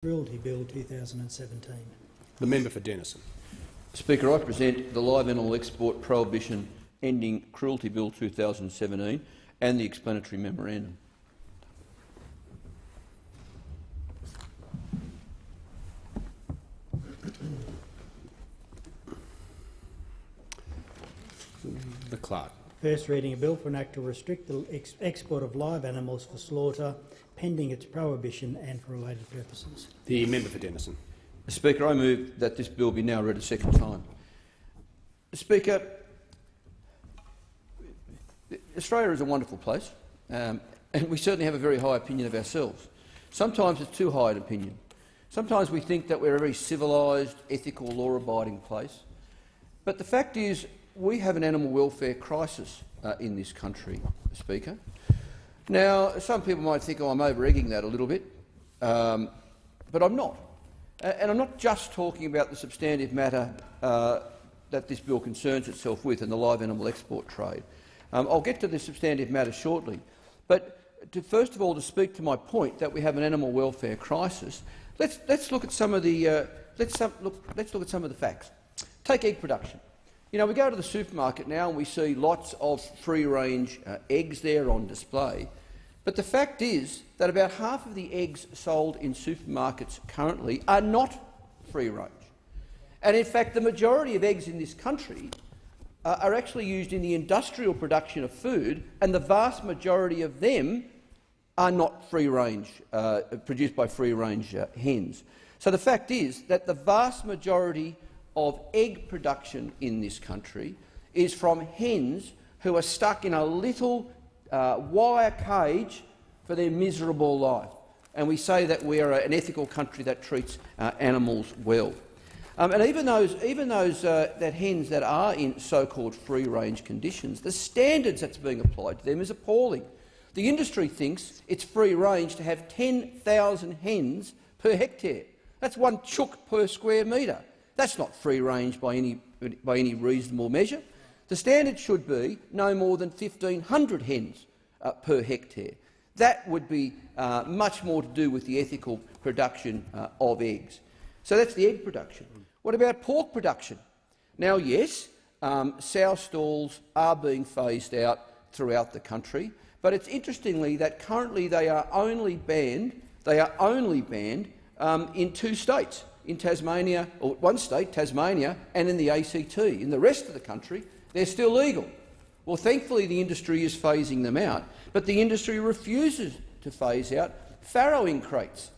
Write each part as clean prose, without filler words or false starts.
Cruelty Bill 2017. The member for Denison. Speaker, I present the live animal export prohibition ending Cruelty Bill 2017 and the explanatory memorandum. The clerk. First reading a bill for an act to restrict the export of live animals for slaughter, pending its prohibition and for related purposes. The member for Denison. Speaker, I move that this bill be now read a second time. Speaker, Australia is a wonderful place, and we certainly have a very high opinion of ourselves. Sometimes it's too high an opinion. Sometimes we think that we're a very civilised, ethical, law-abiding place. But the fact is, we have an animal welfare crisis in this country, Speaker. Now, some people might think, oh, I'm over-egging that a little bit, but I'm not. And I'm not just talking about the substantive matter that this bill concerns itself with in the live animal export trade. I'll get to the substantive matter shortly. But first of all, to speak to my point that we have an animal welfare crisis, let's look at some of the let's look at some of the facts. Take egg production. You know, we go to the supermarket now and we see lots of free-range eggs there on display. But the fact is that about half of the eggs sold in supermarkets currently are not free-range. And in fact, the majority of eggs in this country are actually used in the industrial production of food, and the vast majority of them are not free-range, produced by free-range hens. So the fact is that the vast majority of egg production in this country is from hens who are stuck in a little wire cage for their miserable life. And we say that we are an ethical country that treats animals well. And even those that hens that are in so-called free-range conditions, the standards that's being applied to them is appalling. The industry thinks it's free-range to have 10,000 hens per hectare. That's one chook per square metre. That's not free-range by any reasonable measure. The standard should be no more than 1,500 hens per hectare. That would be much more to do with the ethical production of eggs. So that's the egg production. What about pork production? Now, yes, sow stalls are being phased out throughout the country, but it's interestingly that currently they are only banned in two states. In Tasmania, or one state, Tasmania, and in the ACT. In the rest of the country, they're still legal. Well, thankfully the industry is phasing them out, but the industry refuses to phase out farrowing crates,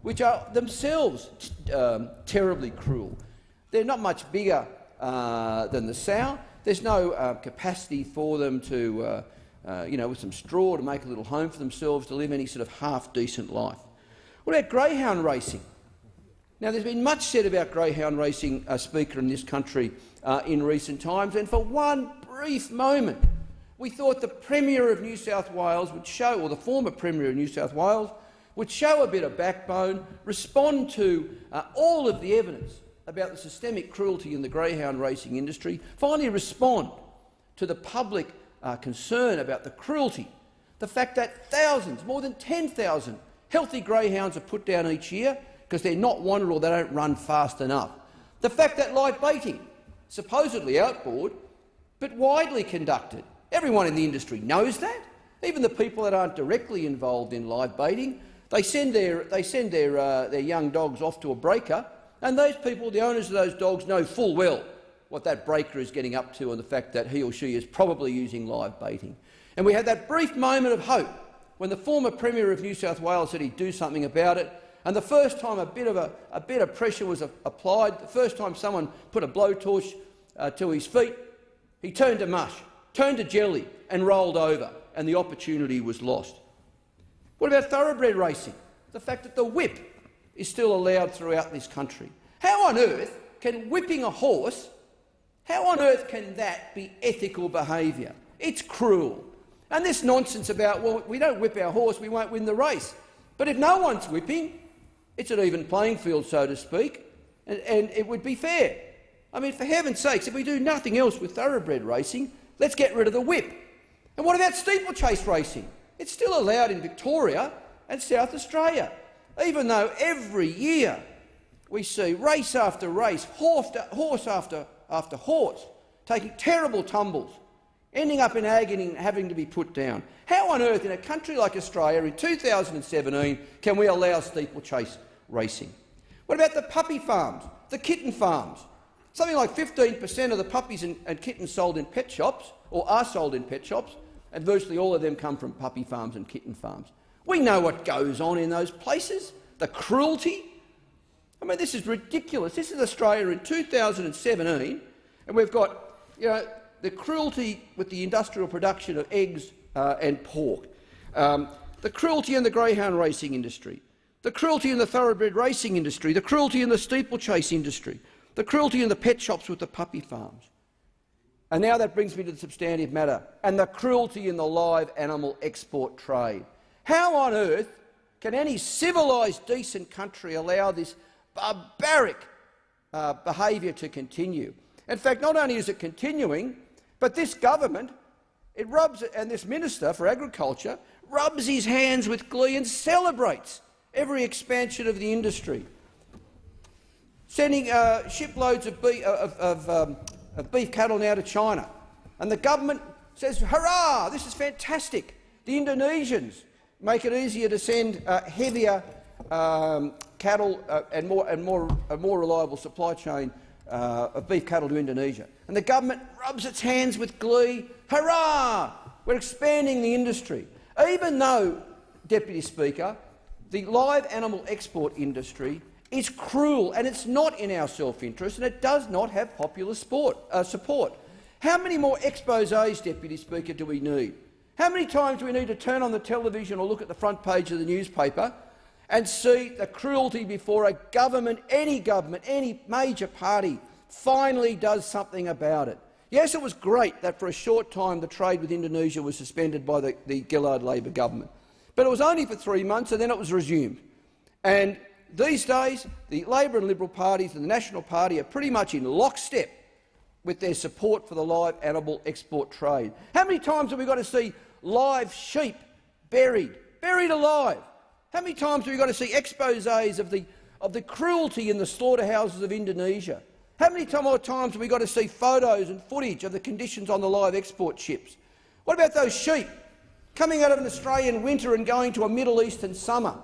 which are themselves terribly cruel. They're not much bigger than the sow. There's no capacity for them to, with some straw to make a little home for themselves, to live any sort of half-decent life. What about greyhound racing? Now, there's been much said about greyhound racing, Speaker, in this country in recent times, and for one brief moment we thought the Premier of New South Wales would show, or the former Premier of New South Wales, would show a bit of backbone, respond to all of the evidence about the systemic cruelty in the greyhound racing industry, finally respond to the public concern about the cruelty, the fact that thousands, more than 10,000 healthy greyhounds are put down each year because they're not wanted or they don't run fast enough. The fact that live baiting, supposedly outboard, but widely conducted. Everyone in the industry knows that. Even the people that aren't directly involved in live baiting, they send their young dogs off to a breaker, and those people, the owners of those dogs, know full well what that breaker is getting up to and the fact that he or she is probably using live baiting. And we had that brief moment of hope when the former Premier of New South Wales said he'd do something about it. And the first time a bit of pressure was applied, the first time someone put a blowtorch to his feet, he turned to mush, turned to jelly and rolled over, and the opportunity was lost. What about thoroughbred racing? The fact that the whip is still allowed throughout this country. How on earth can whipping a horse, how on earth can that be ethical behaviour? It's cruel. And this nonsense about, well, we don't whip our horse, we won't win the race. But if no one's whipping, it's an even playing field, so to speak, and it would be fair. I mean, for heaven's sakes, if we do nothing else with thoroughbred racing, let's get rid of the whip. And what about steeplechase racing? It's still allowed in Victoria and South Australia. even though every year we see race after race, horse after horse, taking terrible tumbles, ending up in agony and having to be put down. How on earth, in a country like Australia in 2017, can we allow steeplechase racing? What about the puppy farms, the kitten farms? Something like 15% of the puppies and kittens sold in pet shops, or are sold in pet shops, and virtually all of them come from puppy farms and kitten farms. We know what goes on in those places, the cruelty. I mean, this is ridiculous. This is Australia in 2017, and we've got, the cruelty with the industrial production of eggs and pork, the cruelty in the greyhound racing industry, the cruelty in the thoroughbred racing industry, the cruelty in the steeplechase industry, the cruelty in the pet shops with the puppy farms. And now that brings me to the substantive matter, and the cruelty in the live animal export trade. How on earth can any civilised, decent country allow this barbaric behaviour to continue? In fact, not only is it continuing, but this government, and this Minister for Agriculture rubs his hands with glee and celebrates every expansion of the industry, sending shiploads of beef cattle now to China. And the government says, hurrah, this is fantastic. The Indonesians make it easier to send heavier cattle and a more reliable supply chain of beef cattle to Indonesia. And the government rubs its hands with glee. Hurrah! We're expanding the industry. Even though, Deputy Speaker, the live animal export industry is cruel and it's not in our self-interest and it does not have popular support. How many more exposés, Deputy Speaker, do we need? How many times do we need to turn on the television or look at the front page of the newspaper and see the cruelty before a government, any major party, finally does something about it? Yes, it was great that for a short time the trade with Indonesia was suspended by the Gillard Labor government, but it was only for 3 months and then it was resumed. And these days, the Labor and Liberal parties and the National Party are pretty much in lockstep with their support for the live animal export trade. How many times have we got to see live sheep buried alive? How many times have we got to see exposés of the cruelty in the slaughterhouses of Indonesia? How many more times have we got to see photos and footage of the conditions on the live export ships? What about those sheep coming out of an Australian winter and going to a Middle Eastern summer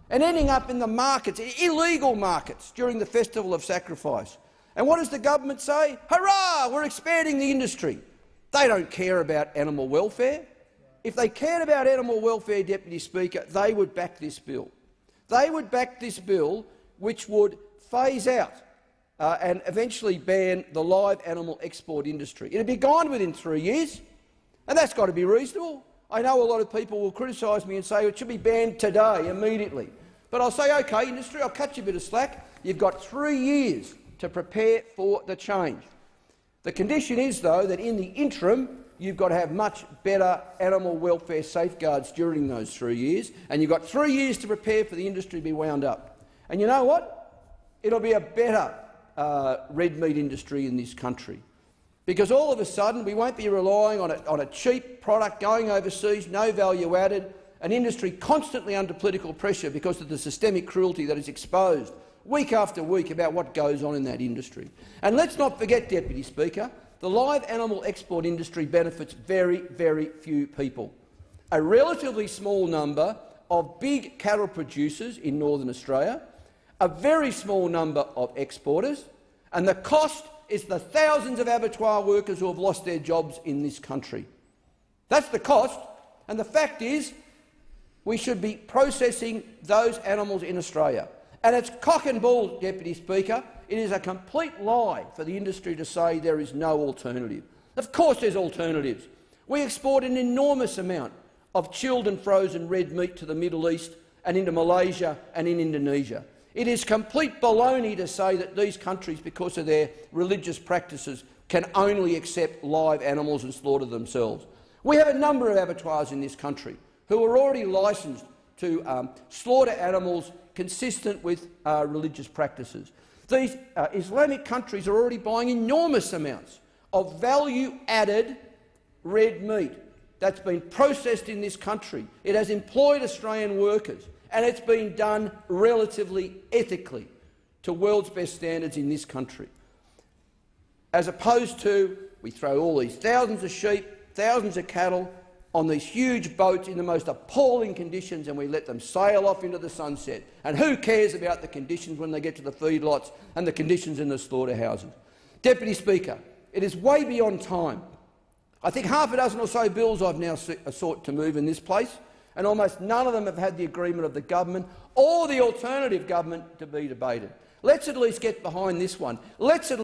and ending up in the markets, illegal markets, during the Festival of Sacrifice? And what does the government say? Hurrah, we're expanding the industry. They don't care about animal welfare. If they cared about animal welfare, Deputy Speaker, they would back this bill. They would back this bill which would phase out and eventually ban the live animal export industry. It would be gone within 3 years, and that's got to be reasonable. I know a lot of people will criticise me and say it should be banned today, immediately. But I'll say, OK, industry, I'll cut you a bit of slack. You've got 3 years to prepare for the change. The condition is, though, that in the interim you've got to have much better animal welfare safeguards during those 3 years, and you've got 3 years to prepare for the industry to be wound up. And you know what? It'll be a better red meat industry in this country, because all of a sudden we won't be relying on a cheap product going overseas, no value added, an industry constantly under political pressure because of the systemic cruelty that is exposed week after week about what goes on in that industry. And let's not forget, Deputy Speaker, the live animal export industry benefits very, very few people. A relatively small number of big cattle producers in Northern Australia, a very small number of exporters, and the cost is the thousands of abattoir workers who have lost their jobs in this country. That's the cost, and the fact is we should be processing those animals in Australia. And it's cock and bull, Deputy Speaker. It is a complete lie for the industry to say there is no alternative. Of course there's alternatives. We export an enormous amount of chilled and frozen red meat to the Middle East and into Malaysia and in Indonesia. It is complete baloney to say that these countries, because of their religious practices, can only accept live animals and slaughter themselves. We have a number of abattoirs in this country who are already licensed to slaughter animals consistent with religious practices. These Islamic countries are already buying enormous amounts of value-added red meat that's been processed in this country. It has employed Australian workers, and it's been done relatively ethically to world's best standards in this country. As opposed to, we throw all these thousands of sheep, thousands of cattle on these huge boats in the most appalling conditions, and we let them sail off into the sunset. And who cares about the conditions when they get to the feedlots and the conditions in the slaughterhouses? Deputy Speaker, it is way beyond time. I think half a dozen or so bills I've now sought to move in this place, and almost none of them have had the agreement of the government or the alternative government to be debated. Let's at least get behind this one. Let's at